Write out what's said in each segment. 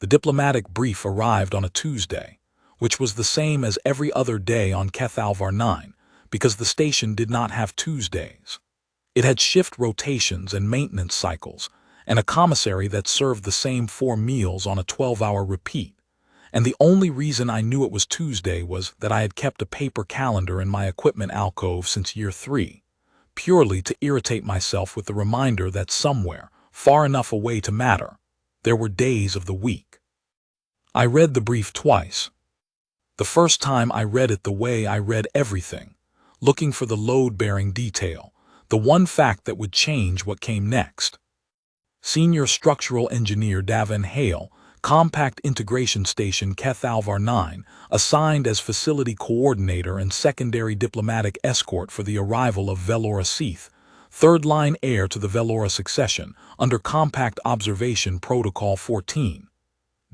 The diplomatic brief arrived on a Tuesday, which was the same as every other day on Kethalvar 9, because the station did not have Tuesdays. It had shift rotations and maintenance cycles, and a commissary that served the same 4 meals on a 12-hour repeat. And the only reason I knew it was Tuesday was that I had kept a paper calendar in my equipment alcove since year 3, purely to irritate myself with the reminder that somewhere, far enough away to matter, there were days of the week. I read the brief twice. The first time I read it the way I read everything, looking for the load-bearing detail, the one fact that would change what came next. Senior Structural Engineer Davin Hale, Compact Integration Station Kethalvar 9, assigned as Facility Coordinator and Secondary Diplomatic Escort for the arrival of Velora Seath, third-line heir to the Velora succession, under Compact Observation Protocol 14.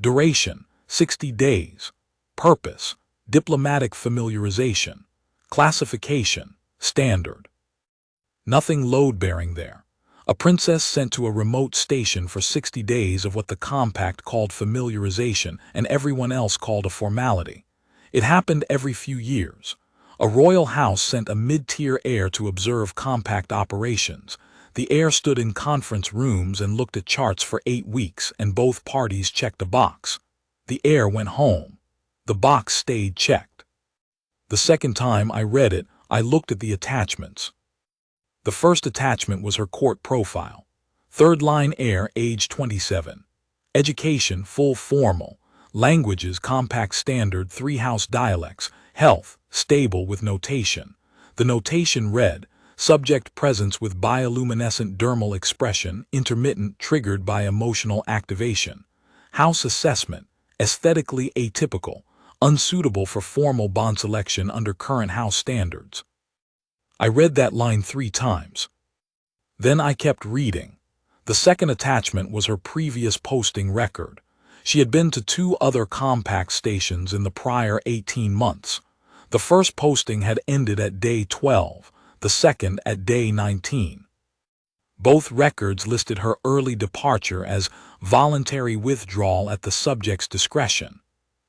Duration, 60 days. Purpose, diplomatic familiarization. Classification, standard. Nothing load-bearing there. A princess sent to a remote station for 60 days of what the Compact called familiarization and everyone else called a formality. It happened every few years. A royal house sent a mid-tier heir to observe Compact operations. The heir stood in conference rooms and looked at charts for 8 weeks, and both parties checked a box. The heir went home. The box stayed checked. The second time I read it, I looked at the attachments. The first attachment was her court profile. Third-line heir, age 27. Education, full formal. Languages, Compact Standard, 3 house dialects. Health, stable with notation. The notation read, subject presence with bioluminescent dermal expression, intermittent, triggered by emotional activation. House assessment, aesthetically atypical, unsuitable for formal bond selection under current house standards. I read that line 3 times. Then I kept reading. The second attachment was her previous posting record. She had been to 2 other Compact stations in the prior 18 months. The first posting had ended at day 12, the second at day 19. Both records listed her early departure as voluntary withdrawal at the subject's discretion.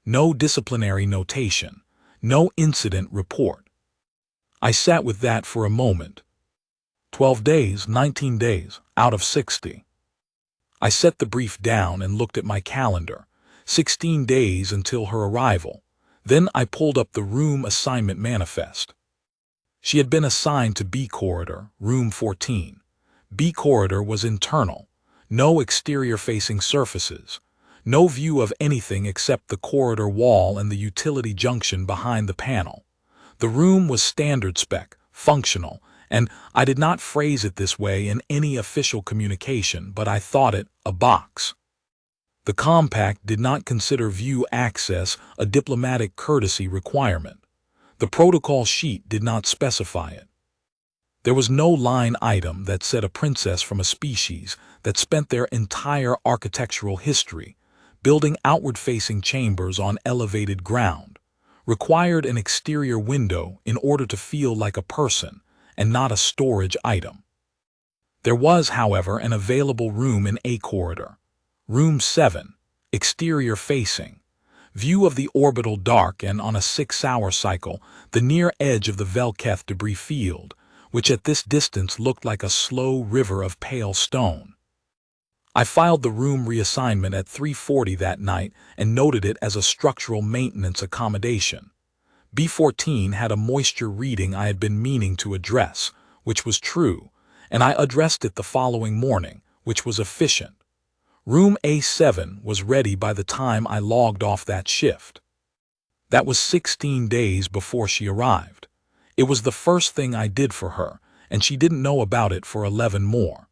No disciplinary notation. No incident report. I sat with that for a moment. 12 days, 19 days, out of 60. I set the brief down and looked at my calendar. 16 days until her arrival. Then I pulled up the room assignment manifest. She had been assigned to B corridor, room 14. B corridor was internal. No exterior-facing surfaces. No view of anything except the corridor wall and the utility junction behind the panel. The room was standard spec, functional, and I did not phrase it this way in any official communication, but I thought it a box. The Compact did not consider view access a diplomatic courtesy requirement. The protocol sheet did not specify it. There was no line item that said a princess from a species that spent their entire architectural history building outward-facing chambers on elevated ground, required an exterior window in order to feel like a person and not a storage item. There was, however, an available room in A corridor. Room 7, exterior facing. View of the orbital dark and on a 6-hour cycle, the near edge of the Velketh debris field, which at this distance looked like a slow river of pale stone. I filed the room reassignment at 3:40 that night and noted it as a structural maintenance accommodation. B14 had a moisture reading I had been meaning to address, which was true, and I addressed it the following morning, which was efficient. Room A7 was ready by the time I logged off that shift. That was 16 days before she arrived. It was the first thing I did for her, and she didn't know about it for 11 more.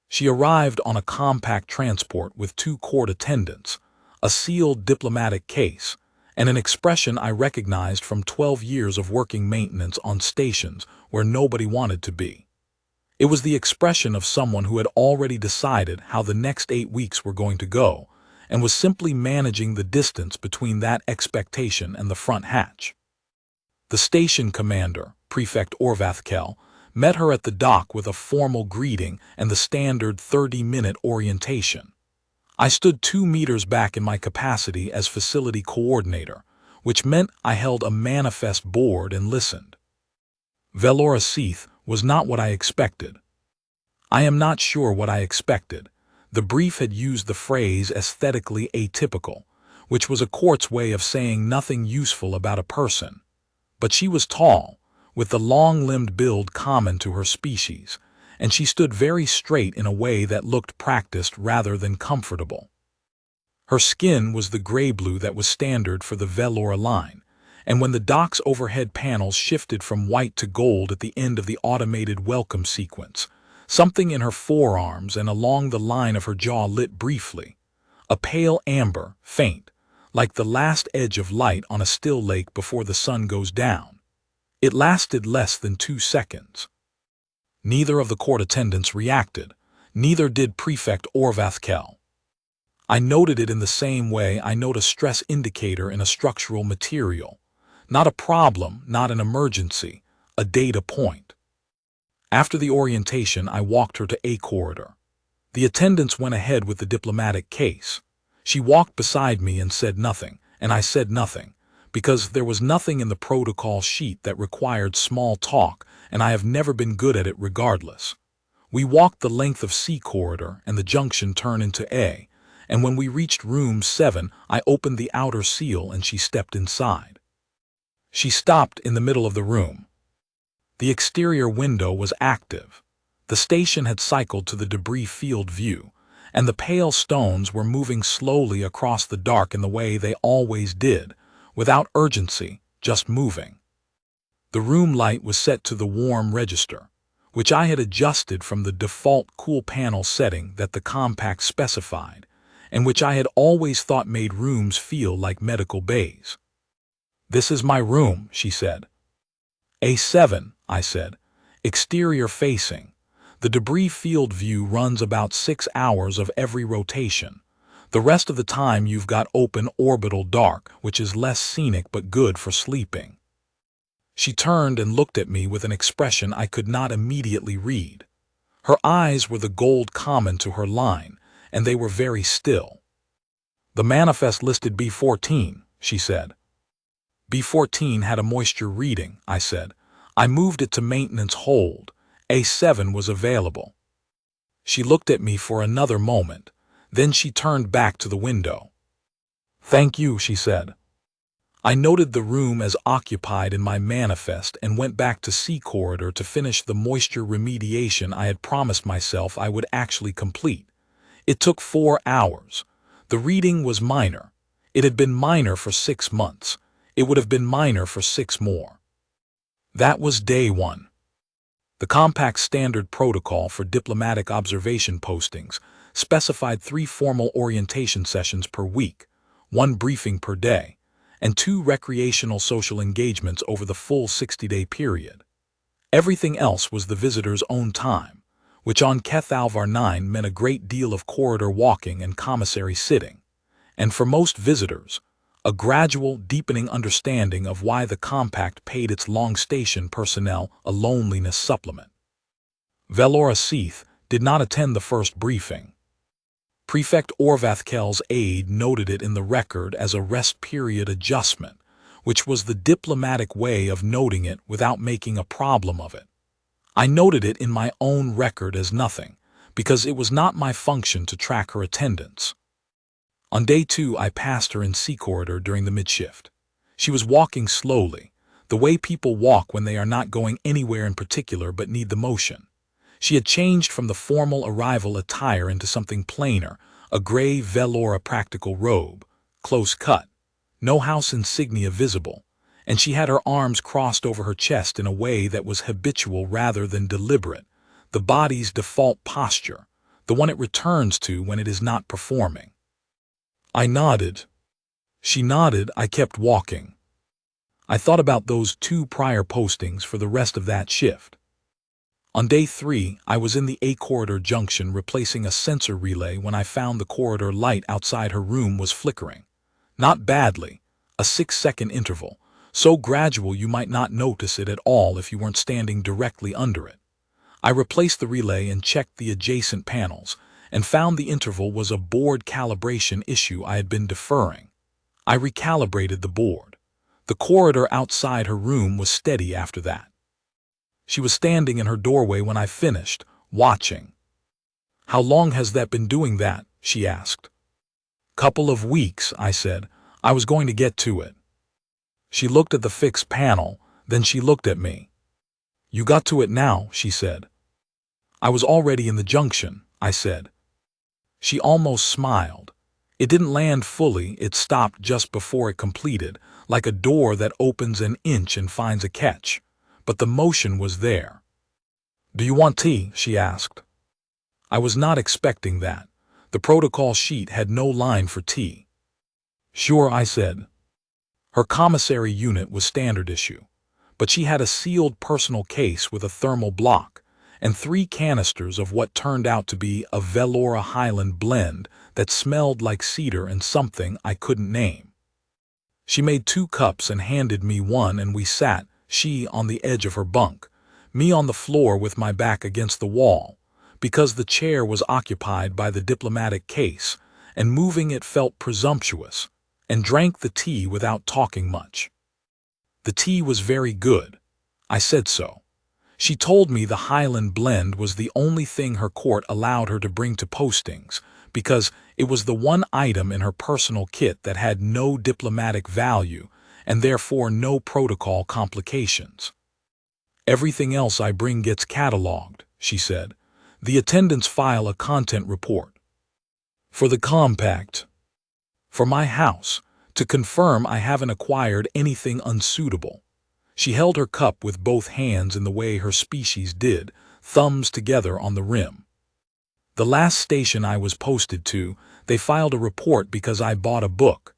She arrived on a Compact transport with 2 court attendants, a sealed diplomatic case, and an expression I recognized from 12 years of working maintenance on stations where nobody wanted to be. It was the expression of someone who had already decided how the next 8 weeks were going to go, and was simply managing the distance between that expectation and the front hatch. The station commander, Prefect Orvathkel, met her at the dock with a formal greeting and the standard 30-minute orientation. I stood 2 meters back in my capacity as facility coordinator, which meant I held a manifest board and listened. Velora Seath was not what I expected. I am not sure what I expected. The brief had used the phrase aesthetically atypical, which was a court's way of saying nothing useful about a person. But she was tall, with the long-limbed build common to her species, and she stood very straight in a way that looked practiced rather than comfortable. Her skin was the gray-blue that was standard for the Velora line, and when the dock's overhead panels shifted from white to gold at the end of the automated welcome sequence, something in her forearms and along the line of her jaw lit briefly, a pale amber, faint, like the last edge of light on a still lake before the sun goes down. It lasted less than 2 seconds. Neither of the court attendants reacted, neither did Prefect Orvathkel. I noted it in the same way I note a stress indicator in a structural material. Not a problem, not an emergency, a data point. After the orientation, I walked her to A corridor. The attendants went ahead with the diplomatic case. She walked beside me and said nothing, and I said nothing, because there was nothing in the protocol sheet that required small talk, and I have never been good at it regardless. We walked the length of C corridor and the junction turned into A, and when we reached room 7, I opened the outer seal and she stepped inside. She stopped in the middle of the room. The exterior window was active. The station had cycled to the debris field view, and the pale stones were moving slowly across the dark in the way they always did, without urgency, just moving. The room light was set to the warm register, which I had adjusted from the default cool panel setting that the compact specified, and which I had always thought made rooms feel like medical bays. "This is my room," she said. "A7, I said, "exterior facing. The debris field view runs about 6 hours of every rotation. The rest of the time you've got open orbital dark, which is less scenic but good for sleeping." She turned and looked at me with an expression I could not immediately read. Her eyes were the gold common to her line, and they were very still. "The manifest listed B14, she said. "B14 had a moisture reading," I said. "I moved it to maintenance hold. A7 was available." She looked at me for another moment. Then she turned back to the window. "Thank you," she said. I noted the room as occupied in my manifest and went back to C corridor to finish the moisture remediation I had promised myself I would actually complete. It took 4 hours. The reading was minor. It had been minor for 6 months. It would have been minor for 6 more. That was day 1. The compact standard protocol for diplomatic observation postings specified 3 formal orientation sessions per week, 1 briefing per day, and 2 recreational social engagements over the full 60-day period. Everything else was the visitor's own time, which on Cathalvar 9 meant a great deal of corridor walking and commissary sitting, and for most visitors, a gradual, deepening understanding of why the compact paid its long station personnel a loneliness supplement. Velora Seath did not attend the first briefing. Prefect Orvathkel's aide noted it in the record as a rest period adjustment, which was the diplomatic way of noting it without making a problem of it. I noted it in my own record as nothing, because it was not my function to track her attendance. On day 2, I passed her in C corridor during the mid-shift. She was walking slowly, the way people walk when they are not going anywhere in particular but need the motion. She had changed from the formal arrival attire into something plainer, a gray Velora practical robe, close cut, no house insignia visible, and she had her arms crossed over her chest in a way that was habitual rather than deliberate, the body's default posture, the one it returns to when it is not performing. I nodded. She nodded. I kept walking. I thought about those 2 prior postings for the rest of that shift. On day 3, I was in the A corridor junction replacing a sensor relay when I found the corridor light outside her room was flickering. Not badly, a 6-second interval, so gradual you might not notice it at all if you weren't standing directly under it. I replaced the relay and checked the adjacent panels, and found the interval was a board calibration issue I had been deferring. I recalibrated the board. The corridor outside her room was steady after that. She was standing in her doorway when I finished, watching. "How long has that been doing that?" she asked. "Couple of weeks," I said. I was going to get to it. She looked at the fixed panel, then she looked at me. "You got to it now," she said. "I was already in the junction," I said. She almost smiled. It didn't land fully, it stopped just before it completed, like a door that opens an inch and finds a catch. But the motion was there. "Do you want tea?" she asked. I was not expecting that. The protocol sheet had no line for tea. "Sure," I said. Her commissary unit was standard issue, but she had a sealed personal case with a thermal block and 3 canisters of what turned out to be a Velora Highland blend that smelled like cedar and something I couldn't name. She made 2 cups and handed me one, and we sat, she on the edge of her bunk, me on the floor with my back against the wall, because the chair was occupied by the diplomatic case, and moving it felt presumptuous, and drank the tea without talking much. The tea was very good. I said so. She told me the Highland blend was the only thing her court allowed her to bring to postings, because it was the one item in her personal kit that had no diplomatic value and therefore no protocol complications. "Everything else I bring gets cataloged," she said. "The attendants file a content report. For the compact. For my house, to confirm I haven't acquired anything unsuitable." She held her cup with both hands in the way her species did, thumbs together on the rim. "The last station I was posted to, they filed a report because I bought a book.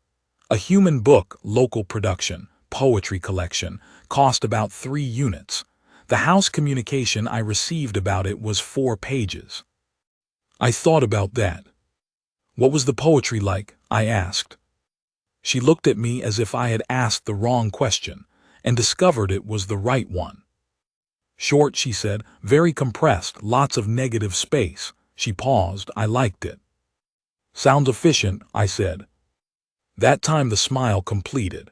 A human book, local production, poetry collection, cost about 3 units. The house communication I received about it was 4 pages. I thought about that. "What was the poetry like?" I asked. She looked at me as if I had asked the wrong question, and discovered it was the right one. "Short," she said, "very compressed, lots of negative space." She paused. I liked it. "Sounds efficient," I said. That time the smile completed.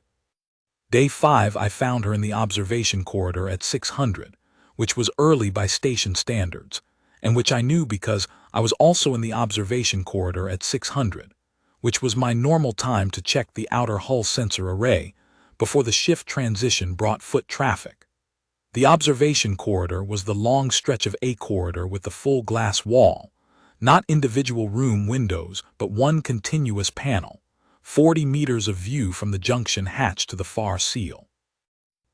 Day 5 I found her in the observation corridor at 600, which was early by station standards, and which I knew because I was also in the observation corridor at 600, which was my normal time to check the outer hull sensor array before the shift transition brought foot traffic. The observation corridor was the long stretch of A corridor with the full glass wall, not individual room windows, but one continuous panel, 40 meters of view from the junction hatch to the far seal.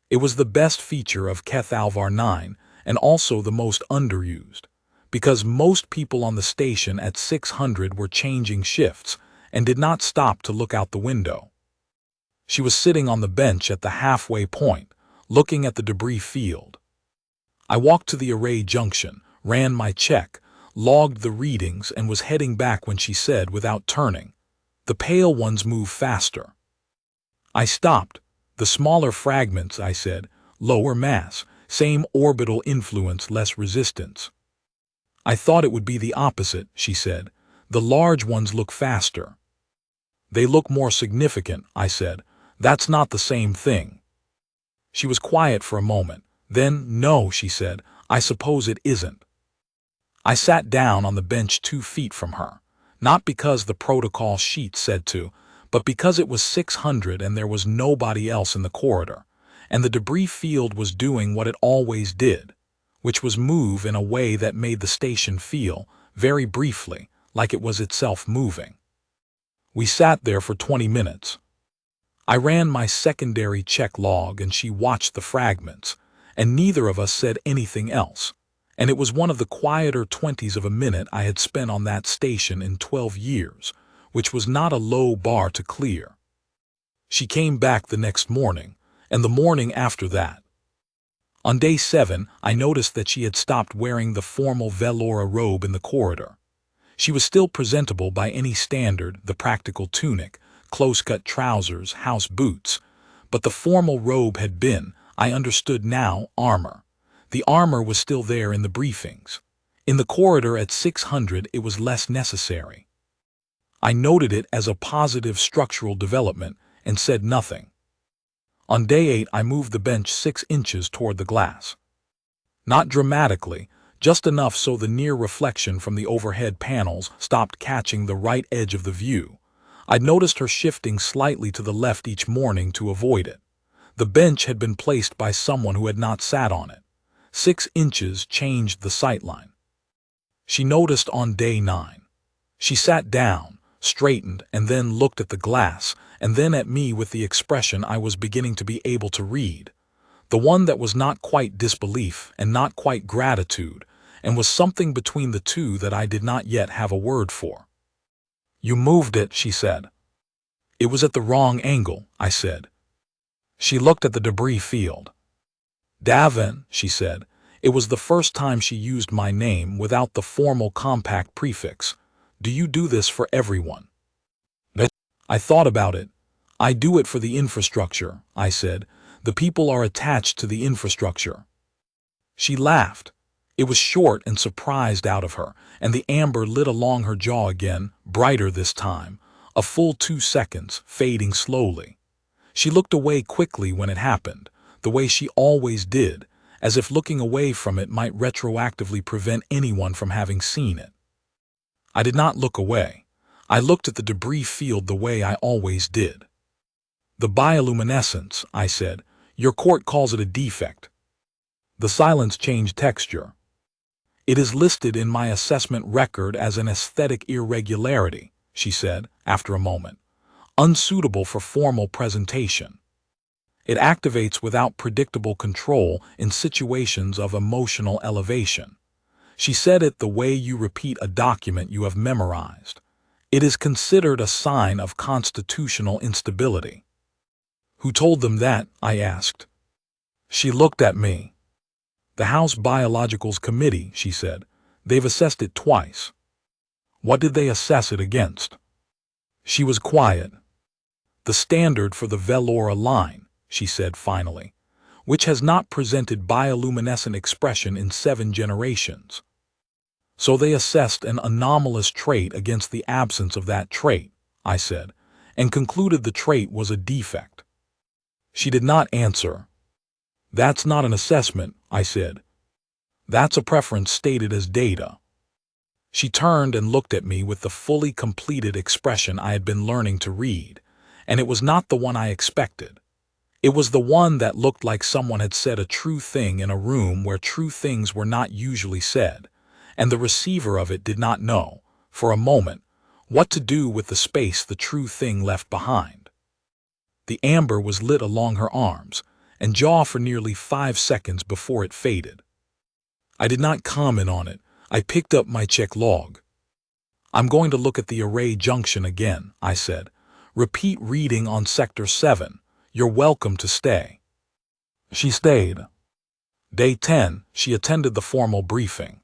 It was the best feature of Cathalvar 9 and also the most underused, because most people on the station at 600 were changing shifts and did not stop to look out the window. She was sitting on the bench at the halfway point, looking at the debris field. I walked to the array junction, ran my check, logged the readings, and was heading back when she said, without turning, "The pale ones move faster." I stopped. "The smaller fragments," I said, "lower mass, same orbital influence, less resistance." "I thought it would be the opposite," she said. "The large ones look faster." "They look more significant," I said. "That's not the same thing." She was quiet for a moment. Then, "No," she said, "I suppose it isn't." I sat down on the bench 2 feet from her, not because the protocol sheet said to, but because it was 600 and there was nobody else in the corridor, and the debris field was doing what it always did, which was move in a way that made the station feel, very briefly, like it was itself moving. We sat there for 20 minutes. I ran my secondary check log and she watched the fragments, and neither of us said anything else, and it was one of the quieter 20s of a minute I had spent on that station in 12 years, which was not a low bar to clear. She came back the next morning, and the morning after that. On day 7, I noticed that she had stopped wearing the formal Velora robe in the corridor. She was still presentable by any standard, the practical tunic, close-cut trousers, house boots, but the formal robe had been, I understood now, armor. The armor was still there in the briefings. In the corridor at 600, it was less necessary. I noted it as a positive structural development and said nothing. On day 8, I moved the bench 6 inches toward the glass. Not dramatically, just enough so the near reflection from the overhead panels stopped catching the right edge of the view. I'd noticed her shifting slightly to the left each morning to avoid it. The bench had been placed by someone who had not sat on it. 6 inches changed the sightline. She noticed on day 9. She sat down, straightened, and then looked at the glass, and then at me with the expression I was beginning to be able to read. The one that was not quite disbelief and not quite gratitude, and was something between the two that I did not yet have a word for. "You moved it," she said. "It was at the wrong angle," I said. She looked at the debris field. "Davin," she said. It was the first time she used my name without the formal compact prefix. "Do you do this for everyone?" I thought about it. "I do it for the infrastructure," I said. "The people are attached to the infrastructure." She laughed. It was short and surprised out of her, and the amber lit along her jaw again, brighter this time, a full 2 seconds, fading slowly. She looked away quickly when it happened, the way she always did, as if looking away from it might retroactively prevent anyone from having seen it. I did not look away. I looked at the debris field the way I always did. "The bioluminescence," I said. "Your court calls it a defect." The silence changed texture. "It is listed in my assessment record as an aesthetic irregularity," she said, after a moment. "Unsuitable for formal presentation. It activates without predictable control in situations of emotional elevation." She said it the way you repeat a document you have memorized. "It is considered a sign of constitutional instability." "Who told them that?" I asked. She looked at me. "The House Biologicals Committee," she said. "They've assessed it twice." "What did they assess it against?" She was quiet. "The standard for the Velora line," she said finally, "which has not presented bioluminescent expression in 7 generations. So they assessed an anomalous trait against the absence of that trait," I said, "and concluded the trait was a defect." She did not answer. "That's not an assessment," I said. "That's a preference stated as data." She turned and looked at me with the fully completed expression I had been learning to read, and it was not the one I expected. It was the one that looked like someone had said a true thing in a room where true things were not usually said, and the receiver of it did not know, for a moment, what to do with the space the true thing left behind. The amber was lit along her arms and jaw for nearly 5 seconds before it faded. I did not comment on it. I picked up my check log. "I'm going to look at the array junction again," I said. "Repeat reading on Sector 7. You're welcome to stay." She stayed. Day 10, she attended the formal briefing.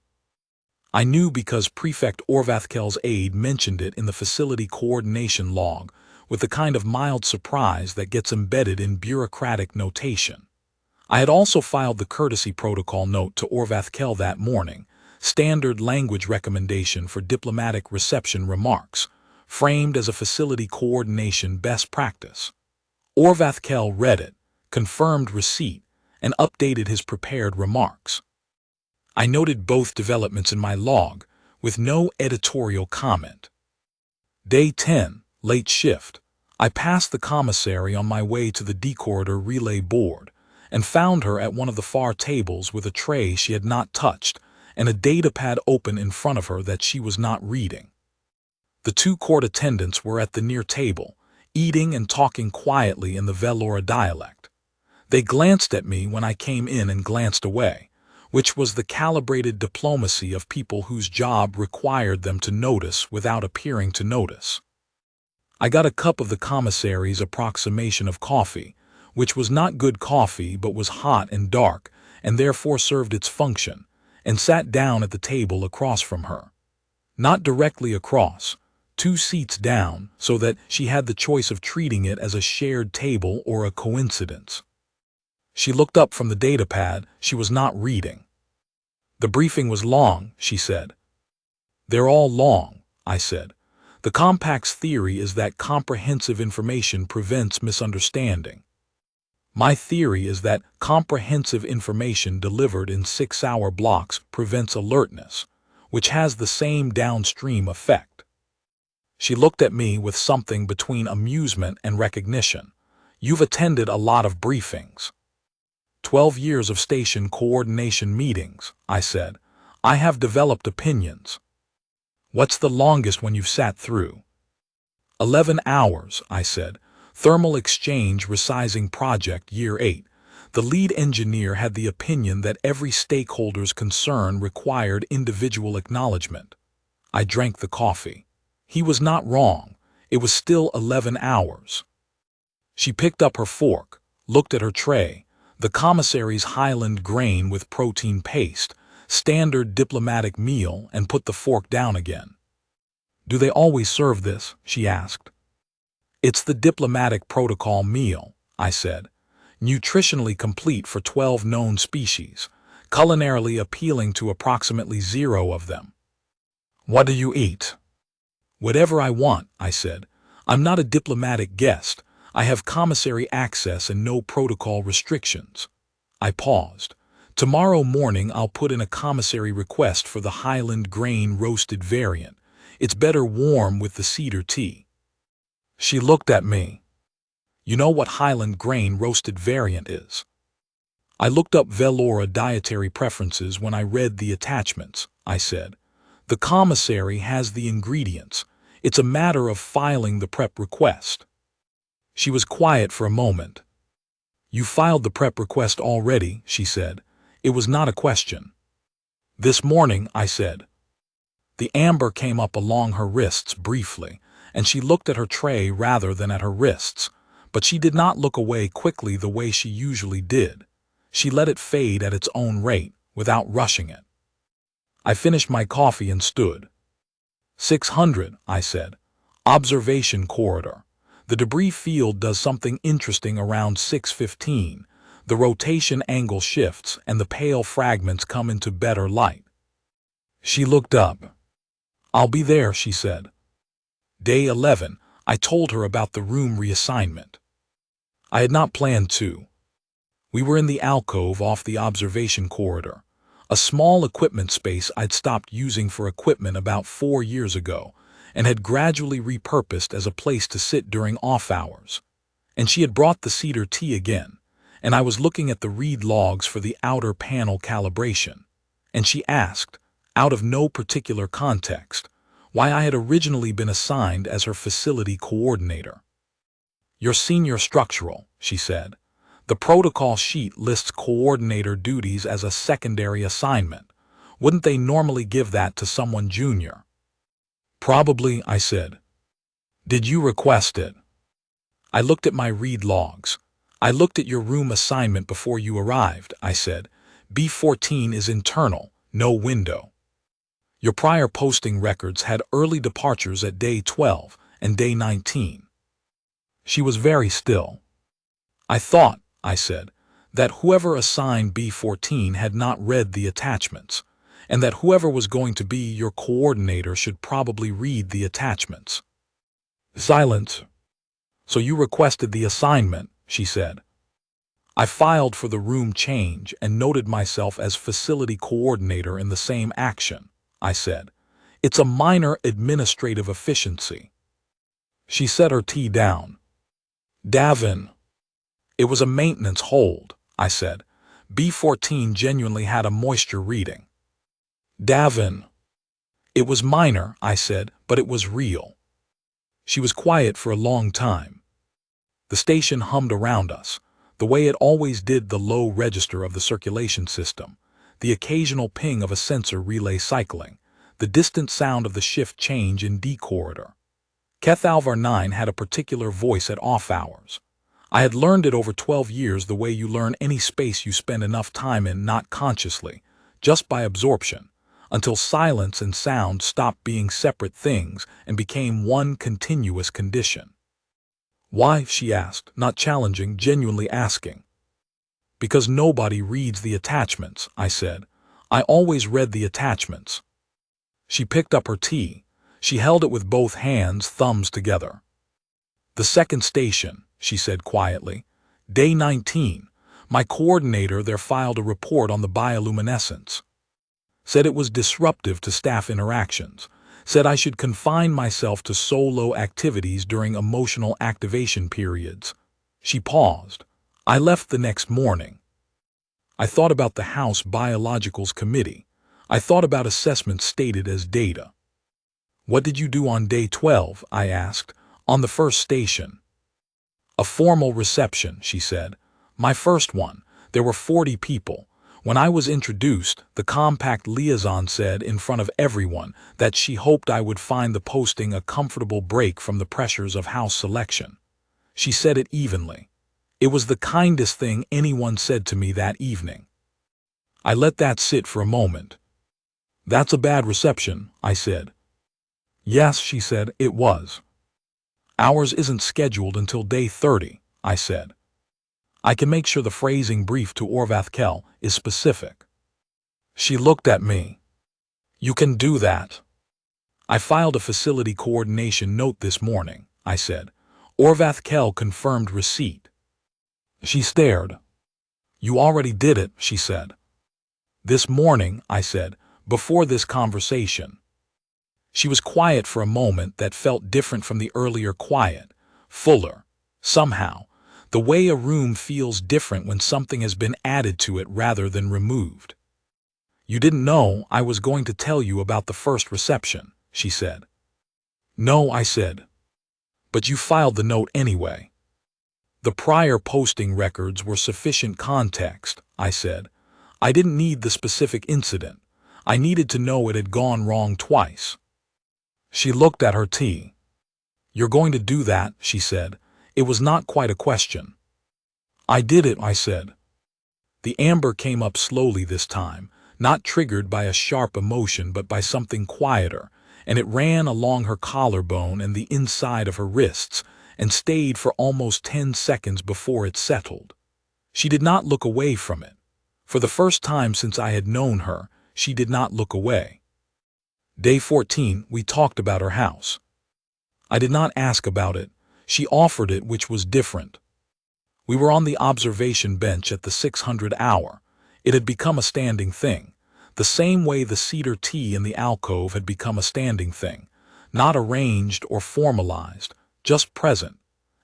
I knew because Prefect Orvathkel's aide mentioned it in the facility coordination log, with the kind of mild surprise that gets embedded in bureaucratic notation. I had also filed the courtesy protocol note to Orvathkel that morning, standard language recommendation for diplomatic reception remarks, framed as a facility coordination best practice. Orvathkel read it, confirmed receipt, and updated his prepared remarks. I noted both developments in my log, with no editorial comment. Day 10, late shift. I passed the commissary on my way to the decorridor relay board, and found her at one of the far tables with a tray she had not touched, and a datapad open in front of her that she was not reading. The 2 court attendants were at the near table, eating and talking quietly in the Velora dialect. They glanced at me when I came in and glanced away, which was the calibrated diplomacy of people whose job required them to notice without appearing to notice. I got a cup of the commissary's approximation of coffee, which was not good coffee but was hot and dark, and therefore served its function, and sat down at the table across from her. Not directly across, 2 seats down, so that she had the choice of treating it as a shared table or a coincidence. She looked up from the datapad she was not reading. The briefing was long, she said. They're all long, I said. The compact's theory is that comprehensive information prevents misunderstanding. My theory is that comprehensive information delivered in 6-hour blocks prevents alertness, which has the same downstream effect. She looked at me with something between amusement and recognition. You've attended a lot of briefings. 12 years of station coordination meetings, I said. I have developed opinions. What's the longest one you've sat through? 11 hours, I said. Thermal Exchange Resizing Project, Year 8. The lead engineer had the opinion that every stakeholder's concern required individual acknowledgement. I drank the coffee. He was not wrong. It was still 11 hours. She picked up her fork, looked at her tray, the commissary's Highland grain with protein paste, standard diplomatic meal, and put the fork down again. Do they always serve this? She asked. It's the diplomatic protocol meal, I said. Nutritionally complete for 12 known species, culinarily appealing to approximately 0 of them. What do you eat? Whatever I want, I said. I'm not a diplomatic guest. I have commissary access and no protocol restrictions. I paused. Tomorrow morning I'll put in a commissary request for the Highland grain roasted variant. It's better warm with the cedar tea. She looked at me. You know what Highland grain roasted variant is? I looked up Velora dietary preferences when I read the attachments, I said. The commissary has the ingredients. It's a matter of filing the prep request. She was quiet for a moment. You filed the prep request already, she said. It was not a question. This morning, I said. The amber came up along her wrists briefly, and she looked at her tray rather than at her wrists, but she did not look away quickly the way she usually did. She let it fade at its own rate, without rushing it. I finished my coffee and stood. 600, I said. Observation corridor. The debris field does something interesting around 6:15. The rotation angle shifts and the pale fragments come into better light. She looked up. I'll be there, she said. Day 11, I told her about the room reassignment. I had not planned to. We were in the alcove off the observation corridor, a small equipment space I'd stopped using for equipment about 4 years ago and had gradually repurposed as a place to sit during off hours. And she had brought the cedar tea again, and I was looking at the read logs for the outer panel calibration. And she asked, out of no particular context, why I had originally been assigned as her facility coordinator. You're senior structural, she said. The protocol sheet lists coordinator duties as a secondary assignment. Wouldn't they normally give that to someone junior? Probably, I said. Did you request it? I looked at my read logs. I looked at your room assignment before you arrived, I said. B14 is internal, no window. Your prior posting records had early departures at day 12 and day 19. She was very still. I thought, I said, that whoever assigned B14 had not read the attachments, and that whoever was going to be your coordinator should probably read the attachments. Silence. So you requested the assignment, she said. I filed for the room change and noted myself as facility coordinator in the same action, I said. It's a minor administrative efficiency. She set her tea down. Davin. It was a maintenance hold, I said. B14 genuinely had a moisture reading. Davin. It was minor, I said, but it was real. She was quiet for a long time. The station hummed around us, the way it always did, the low register of the circulation system, the occasional ping of a sensor relay cycling, the distant sound of the shift change in D corridor. Cathalvar 9 had a particular voice at off hours. I had learned it over 12 years the way you learn any space you spend enough time in, not consciously, just by absorption, until silence and sound stopped being separate things and became one continuous condition. Why? She asked, not challenging, genuinely asking. Because nobody reads the attachments, I said. I always read the attachments. She picked up her tea. She held it with both hands, thumbs together. The second station, she said quietly. Day 19. My coordinator there filed a report on the bioluminescence. Said it was disruptive to staff interactions. Said I should confine myself to solo activities during emotional activation periods. She paused. I left the next morning. I thought about the House Biologicals Committee. I thought about assessments stated as data. What did you do on day 12? I asked. On the first station. A formal reception, she said. My first one. There were 40 people. When I was introduced, the compact liaison said in front of everyone that she hoped I would find the posting a comfortable break from the pressures of house selection. She said it evenly. It was the kindest thing anyone said to me that evening. I let that sit for a moment. That's a bad reception, I said. Yes, she said, it was. Ours isn't scheduled until day 30, I said. I can make sure the phrasing brief to Orvath is specific. She looked at me. You can do that. I filed a facility coordination note this morning, I said. Orvath confirmed receipt. She stared. You already did it, she said. This morning, I said, before this conversation. She was quiet for a moment that felt different from the earlier quiet, fuller, somehow. The way a room feels different when something has been added to it rather than removed. You didn't know I was going to tell you about the first reception, she said. No, I said. But you filed the note anyway. The prior posting records were sufficient context, I said. I didn't need the specific incident. I needed to know it had gone wrong twice. She looked at her tea. You're going to do that, she said. It was not quite a question. I did it, I said. The amber came up slowly this time, not triggered by a sharp emotion but by something quieter, and it ran along her collarbone and the inside of her wrists, and stayed for almost 10 seconds before it settled. She did not look away from it. For the first time since I had known her, she did not look away. Day 14, we talked about her house. I did not ask about it. She offered it, which was different. We were on the observation bench at the 600 hour. It had become a standing thing, the same way the cedar tea in the alcove had become a standing thing, not arranged or formalized, just present,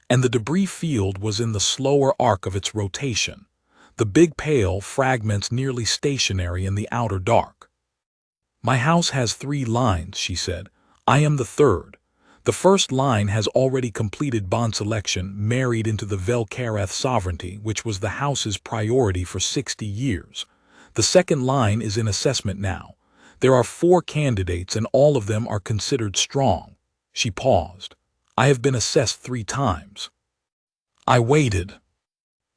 and the debris field was in the slower arc of its rotation, the big pale fragments nearly stationary in the outer dark. My house has 3 lines, she said. I am the third. The first line has already completed bond selection, married into the Velkareth sovereignty, which was the house's priority for 60 years. The second line is in assessment now. There are 4 candidates and all of them are considered strong. She paused. I have been assessed 3 times. I waited.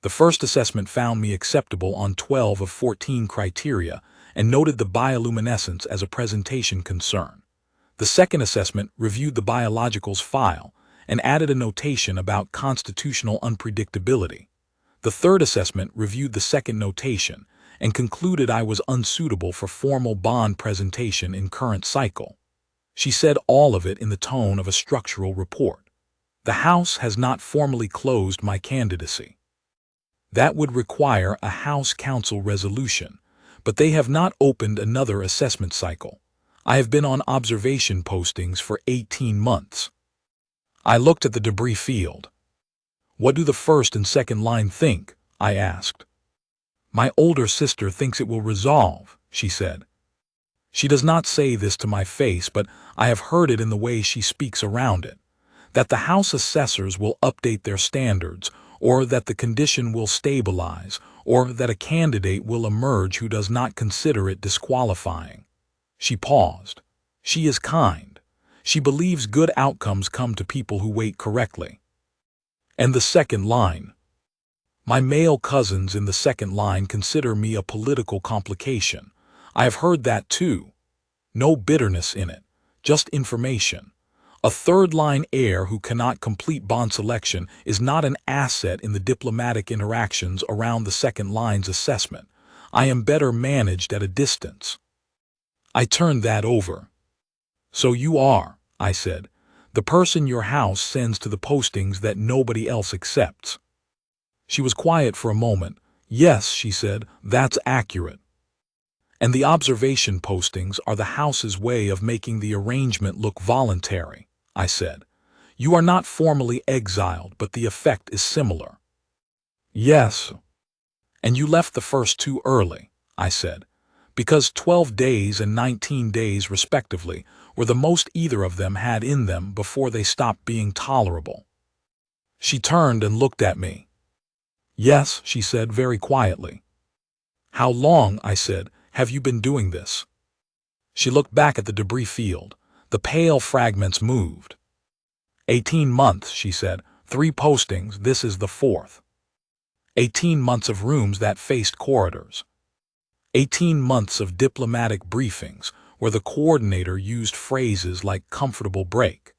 The first assessment found me acceptable on 12 of 14 criteria and noted the bioluminescence as a presentation concern. The second assessment reviewed the biologicals file and added a notation about constitutional unpredictability. The third assessment reviewed the second notation and concluded I was unsuitable for formal bond presentation in current cycle. She said all of it in the tone of a structural report. The House has not formally closed my candidacy. That would require a House Council resolution, but they have not opened another assessment cycle. I have been on observation postings for 18 months. I looked at the debris field. What do the first and second line think? I asked. My older sister thinks it will resolve, she said. She does not say this to my face, but I have heard it in the way she speaks around it, that the House assessors will update their standards, or that the condition will stabilize, or that a candidate will emerge who does not consider it disqualifying. She paused. She is kind. She believes good outcomes come to people who wait correctly. And the second line. My male cousins in the second line consider me a political complication. I have heard that too. No bitterness in it, just information. A third-line heir who cannot complete bond selection is not an asset in the diplomatic interactions around the second line's assessment. I am better managed at a distance. I turned that over. So you are, I said, the person your house sends to the postings that nobody else accepts. She was quiet for a moment. Yes, she said, that's accurate. And the observation postings are the house's way of making the arrangement look voluntary, I said. You are not formally exiled, but the effect is similar. Yes. And you left the first two early, I said, because 12 days and 19 days respectively were the most either of them had in them before they stopped being tolerable. She turned and looked at me. Yes, she said very quietly. How long, I said, have you been doing this? She looked back at the debris field. The pale fragments moved. 18 months, she said. 3 postings, this is the 4th. 18 months of rooms that faced corridors. 18 months of diplomatic briefings where the coordinator used phrases like comfortable break.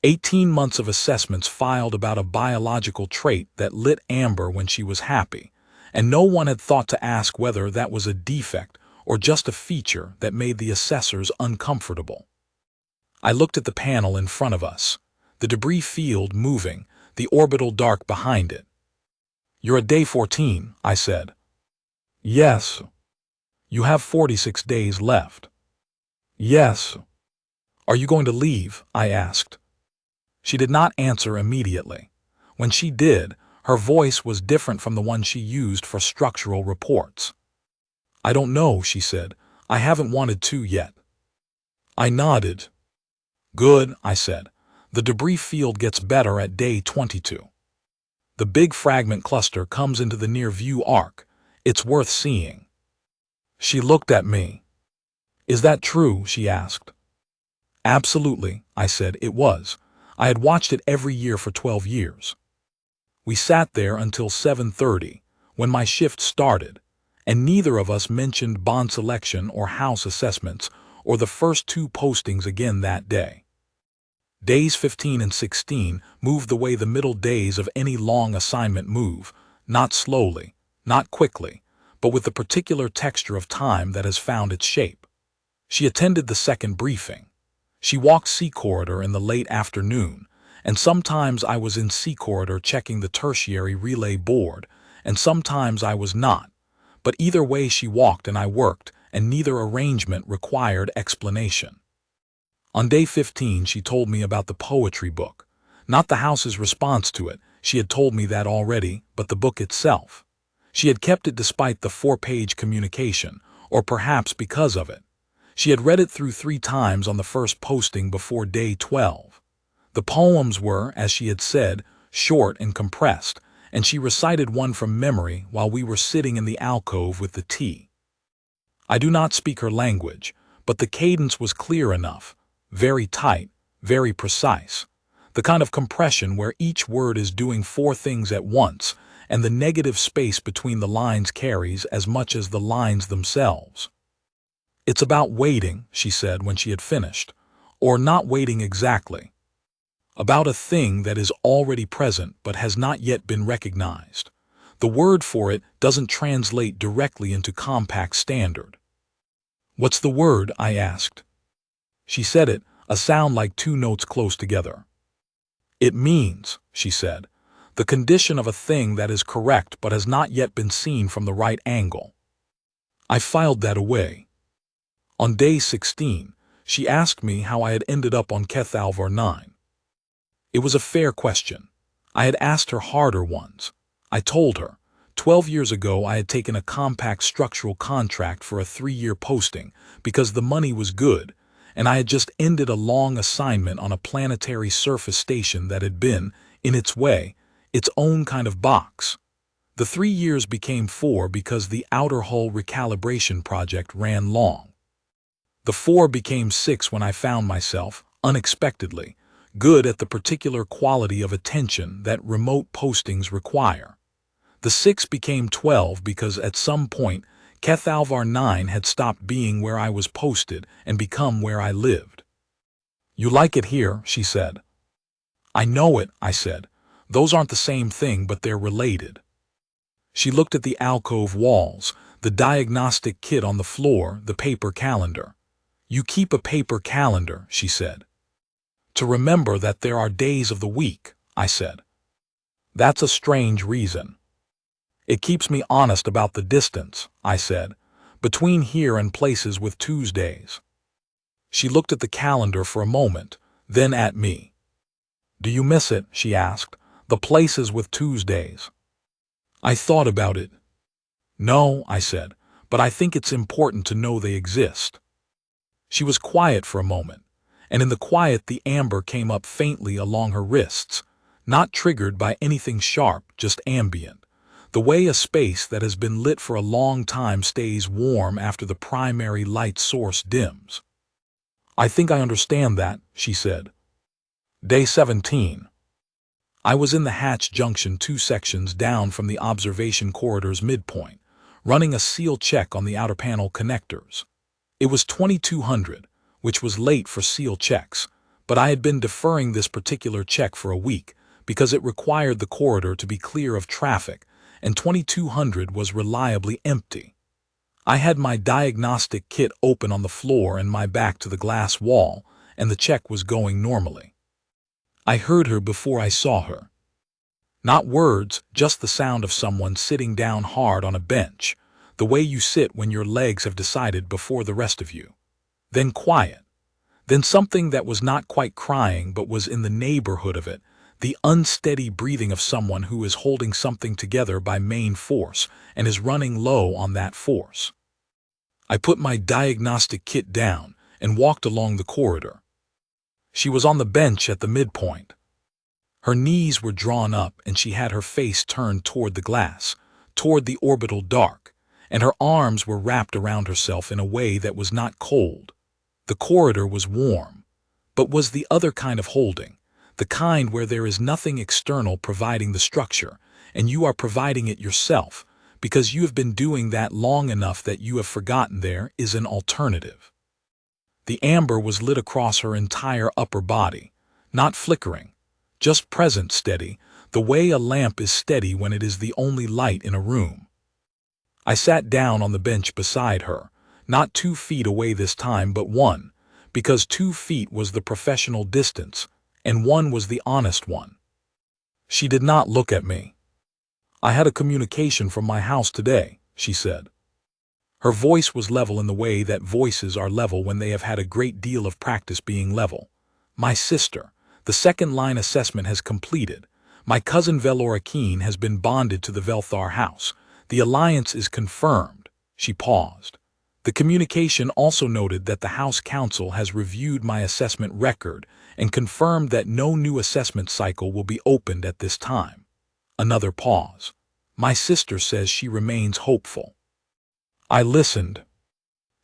18 months of assessments filed about a biological trait that lit amber when she was happy, and no one had thought to ask whether that was a defect or just a feature that made the assessors uncomfortable. I looked at the panel in front of us, the debris field moving, the orbital dark behind it. You're at day 14, I said. Yes. You have 46 days left. Yes. Are you going to leave? I asked. She did not answer immediately. When she did, her voice was different from the one she used for structural reports. I don't know, she said. I haven't wanted to yet. I nodded. Good, I said. The debris field gets better at day 22. The big fragment cluster comes into the near-view arc. It's worth seeing. She looked at me. Is that true? She asked. Absolutely, I said. It was. I had watched it every year for 12 years. We sat there until 7:30, when my shift started, and neither of us mentioned bond selection or house assessments or the first 2 postings again that day. Days 15 and 16 moved the way the middle days of any long assignment move, not slowly, not quickly, but with the particular texture of time that has found its shape. She attended the second briefing. She walked C corridor in the late afternoon, and sometimes I was in C corridor checking the tertiary relay board, and sometimes I was not, but either way she walked and I worked, and neither arrangement required explanation. On day 15 she told me about the poetry book, not the house's response to it, she had told me that already, but the book itself. She had kept it despite the 4-page communication, or perhaps because of it. She had read it through 3 times on the first posting before day 12. The poems were, as she had said, short and compressed, and she recited one from memory while we were sitting in the alcove with the tea. I do not speak her language, but the cadence was clear enough, very tight, very precise, the kind of compression where each word is doing 4 things at once, and the negative space between the lines carries as much as the lines themselves. It's about waiting, she said when she had finished, or not waiting exactly. About a thing that is already present but has not yet been recognized. The word for it doesn't translate directly into compact standard. What's the word? I asked. She said it, a sound like 2 notes close together. It means, she said, the condition of a thing that is correct but has not yet been seen from the right angle. I filed that away. On day 16, she asked me how I had ended up on Cathalvar 9. It was a fair question. I had asked her harder ones. I told her, 12 years ago I had taken a compact structural contract for a 3-year posting because the money was good, and I had just ended a long assignment on a planetary surface station that had been, in its way, its own kind of box. The 3 years became 4 because the outer hull recalibration project ran long. The 4 became 6 when I found myself, unexpectedly, good at the particular quality of attention that remote postings require. The 6 became 12 because at some point, Cathalvar 9 had stopped being where I was posted and become where I lived. You like it here, she said. I know it, I said. Those aren't the same thing, but they're related. She looked at the alcove walls, The diagnostic kit on the floor, the paper calendar. You keep a paper calendar, she said. To remember that there are days of the week, I said. That's a strange reason. It keeps me honest about the distance, I said, between here and places with Tuesdays. She looked at the calendar for a moment, then at me. Do you miss it, she asked, the places with Tuesdays? I thought about it. No, I said, but I think it's important to know they exist. She was quiet for a moment, and in the quiet the amber came up faintly along her wrists, not triggered by anything sharp, just ambient, the way a space that has been lit for a long time stays warm after the primary light source dims. I think I understand that, she said. Day 17. I was in the hatch junction 2 sections down from the observation corridor's midpoint, running a seal check on the outer panel connectors. It was 2200, which was late for seal checks, but I had been deferring this particular check for a week because it required the corridor to be clear of traffic, and 2200 was reliably empty. I had my diagnostic kit open on the floor and my back to the glass wall, and the check was going normally. I heard her before I saw her. Not words, just the sound of someone sitting down hard on a bench, the way you sit when your legs have decided before the rest of you. Then quiet. Then something that was not quite crying but was in the neighborhood of it, the unsteady breathing of someone who is holding something together by main force and is running low on that force. I put my diagnostic kit down and walked along the corridor. She was on the bench at the midpoint. Her knees were drawn up and she had her face turned toward the glass, toward the orbital dark, and her arms were wrapped around herself in a way that was not cold. The corridor was warm, but was the other kind of holding, the kind where there is nothing external providing the structure, and you are providing it yourself, because you have been doing that long enough that you have forgotten there is an alternative. The amber was lit across her entire upper body, not flickering, just present steady, the way a lamp is steady when it is the only light in a room. I sat down on the bench beside her, not 2 feet away this time but 1, because 2 feet was the professional distance, and 1 was the honest one. She did not look at me. I had a communication from my house today, she said. Her voice was level in the way that voices are level when they have had a great deal of practice being level. My sister, the second-line assessment has completed. My cousin Velora Keene has been bonded to the Velthar house. The alliance is confirmed. She paused. The communication also noted that the House Council has reviewed my assessment record and confirmed that no new assessment cycle will be opened at this time. Another pause. My sister says she remains hopeful. I listened.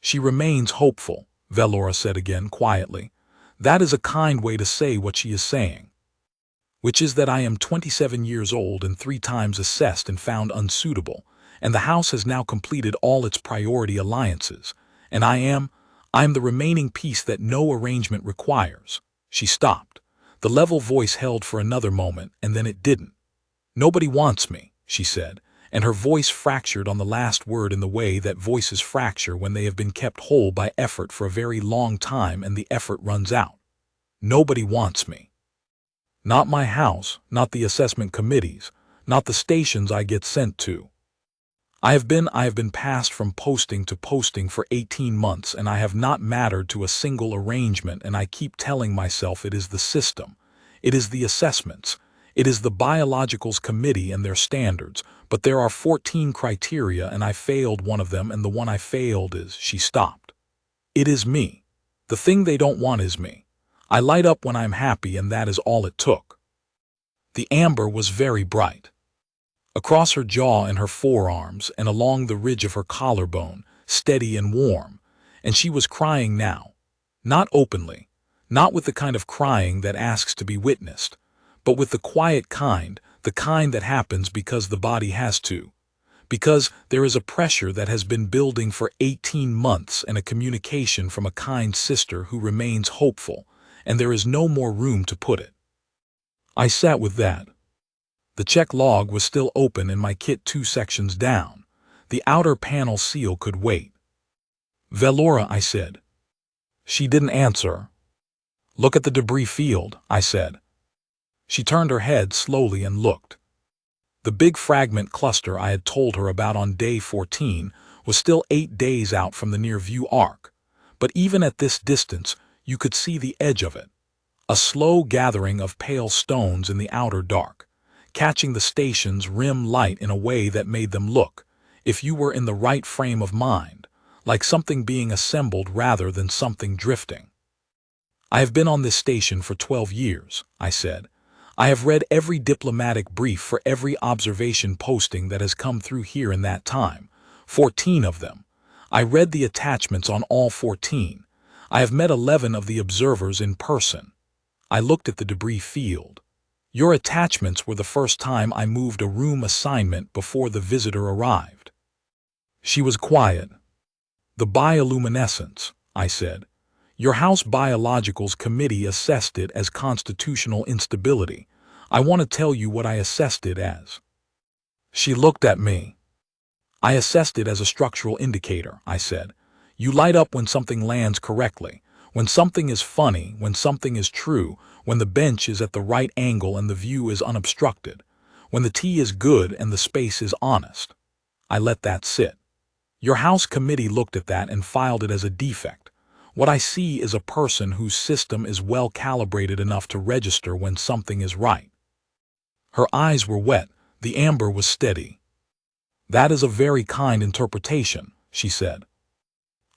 She remains hopeful, Velora said again quietly. That is a kind way to say what she is saying. Which is that I am 27 years old and 3 times assessed and found unsuitable, and the House has now completed all its priority alliances, and I am the remaining piece that no arrangement requires. She stopped. The level voice held for another moment, and then it didn't. Nobody wants me, she said, and her voice fractured on the last word in the way that voices fracture when they have been kept whole by effort for a very long time and the effort runs out. Nobody wants me. Not my house, not the assessment committees, not the stations I get sent to. I have been passed from posting to posting for 18 months and I have not mattered to a single arrangement, and I keep telling myself it is the system, it is the assessments, it is the biologicals committee and their standards, but there are 14 criteria and I failed one of them, and the one I failed is, she stopped. It is me. The thing they don't want is me. I light up when I'm happy, and that is all it took. The amber was very bright. Across her jaw and her forearms and along the ridge of her collarbone, steady and warm, and she was crying now. Not openly, not with the kind of crying that asks to be witnessed, but with the quiet kind, the kind that happens because the body has to, because there is a pressure that has been building for 18 months and a communication from a kind sister who remains hopeful, and there is no more room to put it. I sat with that. The check log was still open in my kit 2 sections down. The outer panel seal could wait. "Velora," I said. She didn't answer. "Look at the debris field," I said. She turned her head slowly and looked. The big fragment cluster I had told her about on day 14 was still 8 days out from the near-view arc, but even at this distance you could see the edge of it, a slow gathering of pale stones in the outer dark, catching the station's rim light in a way that made them look, if you were in the right frame of mind, like something being assembled rather than something drifting. "I have been on this station for 12 years, I said. "I have read every diplomatic brief for every observation posting that has come through here in that time, 14 of them. I read the attachments on all 14. I have met 11 of the observers in person." I looked at the debris field. "Your attachments were the first time I moved a room assignment before the visitor arrived." She was quiet. "The bioluminescence," I said. "Your House Biologicals Committee assessed it as constitutional instability. I want to tell you what I assessed it as." She looked at me. "I assessed it as a structural indicator," I said. "You light up when something lands correctly, when something is funny, when something is true, when the bench is at the right angle and the view is unobstructed, when the tea is good and the space is honest." I let that sit. "Your House committee looked at that and filed it as a defect. What I see is a person whose system is well calibrated enough to register when something is right." Her eyes were wet, the amber was steady. "That is a very kind interpretation," she said.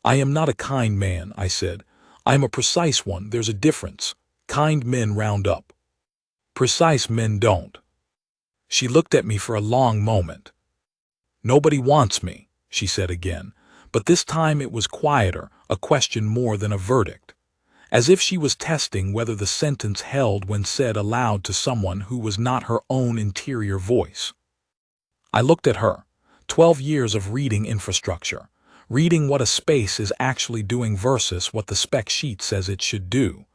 "I am not a kind man," I said. "I am a precise one. There's a difference. Kind men round up. Precise men don't." She looked at me for a long moment. "Nobody wants me," she said again, but this time it was quieter, a question more than a verdict, as if she was testing whether the sentence held when said aloud to someone who was not her own interior voice. I looked at her. 12 years of reading infrastructure, reading what a space is actually doing versus what the spec sheet says it should do,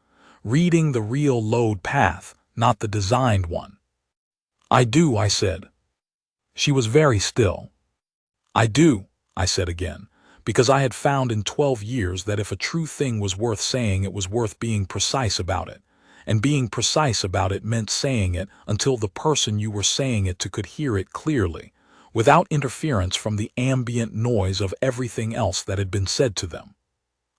reading the real load path, not the designed one. "I do," I said. She was very still. "I do," I said again, because I had found in 12 years that if a true thing was worth saying, it was worth being precise about it, and being precise about it meant saying it until the person you were saying it to could hear it clearly, without interference from the ambient noise of everything else that had been said to them.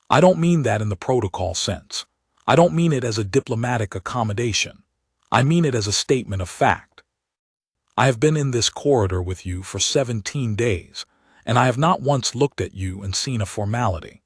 I don't mean that in the protocol sense. I don't mean it as a diplomatic accommodation. I mean it as a statement of fact. I have been in this corridor with you for 17 days, and I have not once looked at you and seen a formality.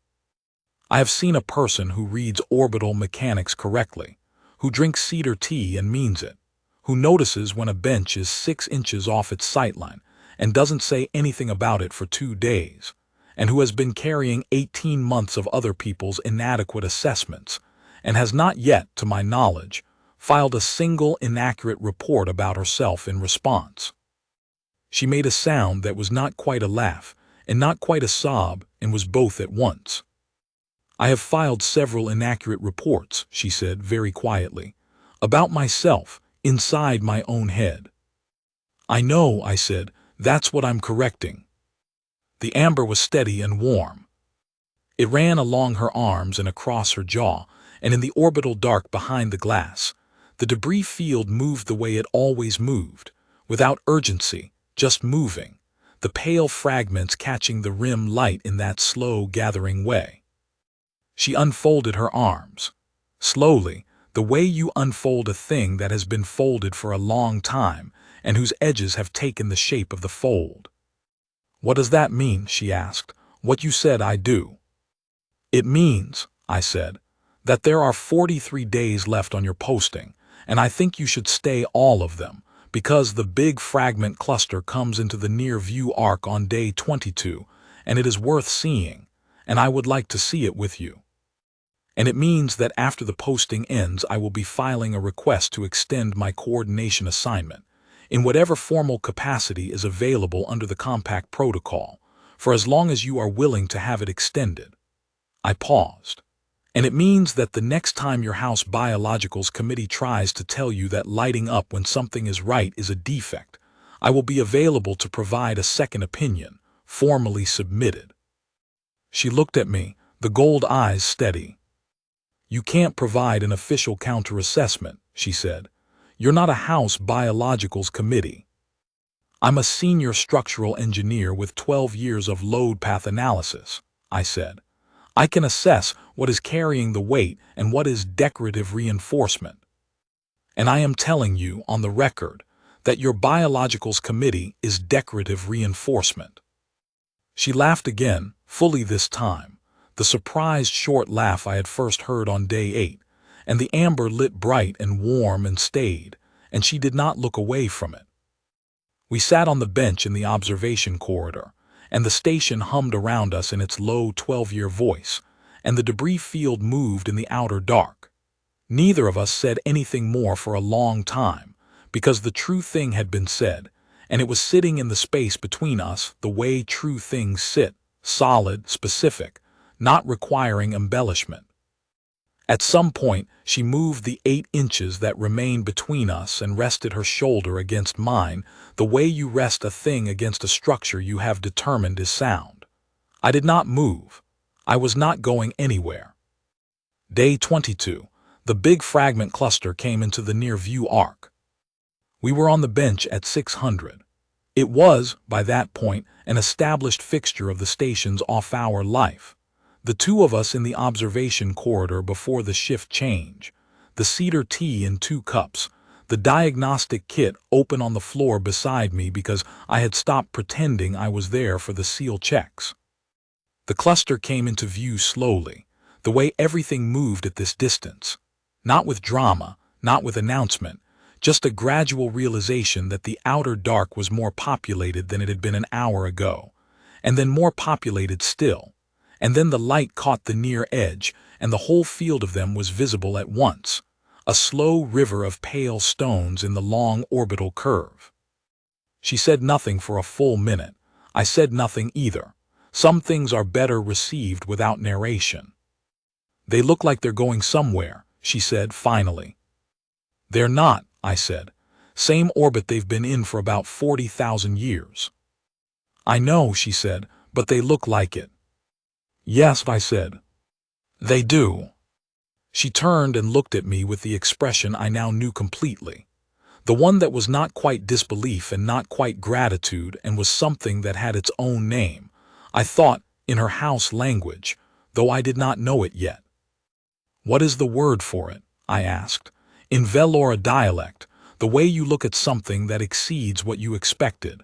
I have seen a person who reads orbital mechanics correctly, who drinks cedar tea and means it, who notices when a bench is 6 inches off its sightline and doesn't say anything about it for 2 days, and who has been carrying 18 months of other people's inadequate assessments, and has not yet, to my knowledge, filed a single inaccurate report about herself in response." She made a sound that was not quite a laugh and not quite a sob and was both at once. "I have filed several inaccurate reports," she said very quietly, "about myself, inside my own head." "I know," I said. "That's what I'm correcting." The amber was steady and warm. It ran along her arms and across her jaw, and in the orbital dark behind the glass, the debris field moved the way it always moved, without urgency, just moving, the pale fragments catching the rim light in that slow gathering way. She unfolded her arms. Slowly, the way you unfold a thing that has been folded for a long time and whose edges have taken the shape of the fold. "What does that mean?" she asked. "What you said I do." "It means," I said, "that there are 43 days left on your posting, and I think you should stay all of them, because the big fragment cluster comes into the near-view arc on day 22, and it is worth seeing, and I would like to see it with you. And it means that after the posting ends I will be filing a request to extend my coordination assignment, in whatever formal capacity is available under the compact protocol, for as long as you are willing to have it extended." I paused. "And it means that the next time your House Biologicals Committee tries to tell you that lighting up when something is right is a defect, I will be available to provide a second opinion, formally submitted. She looked at me, the gold eyes steady. "You can't provide an official counter-assessment," she said. "You're not a House Biologicals Committee. I'm a senior structural engineer with 12 years of load path analysis," I said. "I can assess what is carrying the weight and what is decorative reinforcement. And I am telling you on the record that your Biologicals Committee is decorative reinforcement." She laughed again, fully this time, the surprised short laugh I had first heard on day 8, and the amber lit bright and warm and stayed, and she did not look away from it. We sat on the bench in the observation corridor, and the station hummed around us in its low 12-year voice, and the debris field moved in the outer dark. Neither of us said anything more for a long time, because the true thing had been said, and it was sitting in the space between us the way true things sit, solid, specific, not requiring embellishment. At some point, she moved the 8 inches that remained between us and rested her shoulder against mine, the way you rest a thing against a structure you have determined is sound. I did not move. I was not going anywhere. Day 22, the big fragment cluster came into the near-view arc. We were on the bench at 600. It was, by that point, an established fixture of the station's off-hour life. The two of us in the observation corridor before the shift change, the cedar tea in 2 cups, the diagnostic kit open on the floor beside me because I had stopped pretending I was there for the seal checks. The cluster came into view slowly, the way everything moved at this distance. Not with drama, not with announcement, just a gradual realization that the outer dark was more populated than it had been an hour ago, and then more populated still. And then the light caught the near edge, and the whole field of them was visible at once, a slow river of pale stones in the long orbital curve. She said nothing for a full minute. I said nothing either. Some things are better received without narration. "They look like they're going somewhere," she said finally. "They're not," I said. "Same orbit they've been in for about 40,000 years." "I know," she said, "but they look like it." "Yes," I said. "They do." She turned and looked at me with the expression I now knew completely, the one that was not quite disbelief and not quite gratitude and was something that had its own name, I thought, in her house language, though I did not know it yet. "What is the word for it?" I asked. "In Velora dialect, the way you look at something that exceeds what you expected."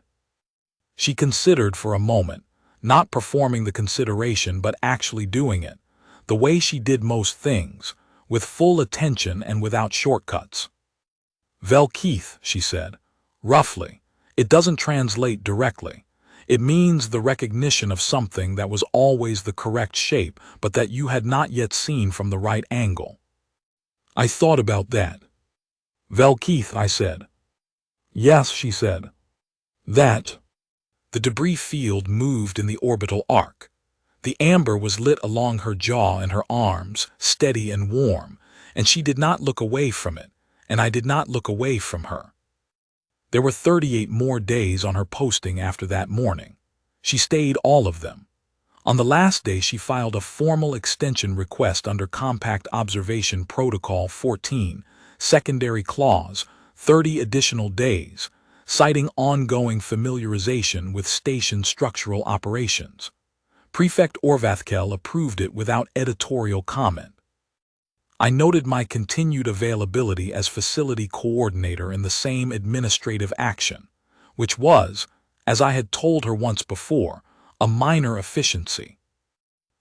She considered for a moment, not performing the consideration but actually doing it, the way she did most things, with full attention and without shortcuts. "Velkeith," she said, roughly. "It doesn't translate directly. It means the recognition of something that was always the correct shape but that you had not yet seen from the right angle." I thought about that. "Velkeith," I said. "Yes," she said. "That." The debris field moved in the orbital arc. The amber was lit along her jaw and her arms, steady and warm, and she did not look away from it, and I did not look away from her. There were 38 more days on her posting after that morning. She stayed all of them. On the last day she filed a formal extension request under Compact Observation Protocol 14, secondary clause, 30 additional days, citing ongoing familiarization with station structural operations. Prefect Orvathkel approved it without editorial comment. I noted my continued availability as facility coordinator in the same administrative action, which was, as I had told her once before, a minor efficiency.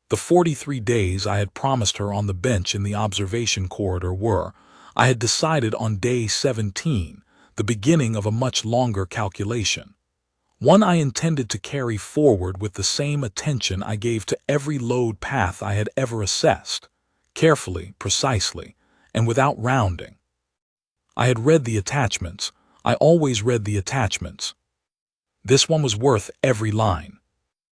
The 43 days I had promised her on the bench in the observation corridor were, I had decided on day 17, the beginning of a much longer calculation. One I intended to carry forward with the same attention I gave to every load path I had ever assessed, carefully, precisely, and without rounding. I had read the attachments. I always read the attachments. This one was worth every line.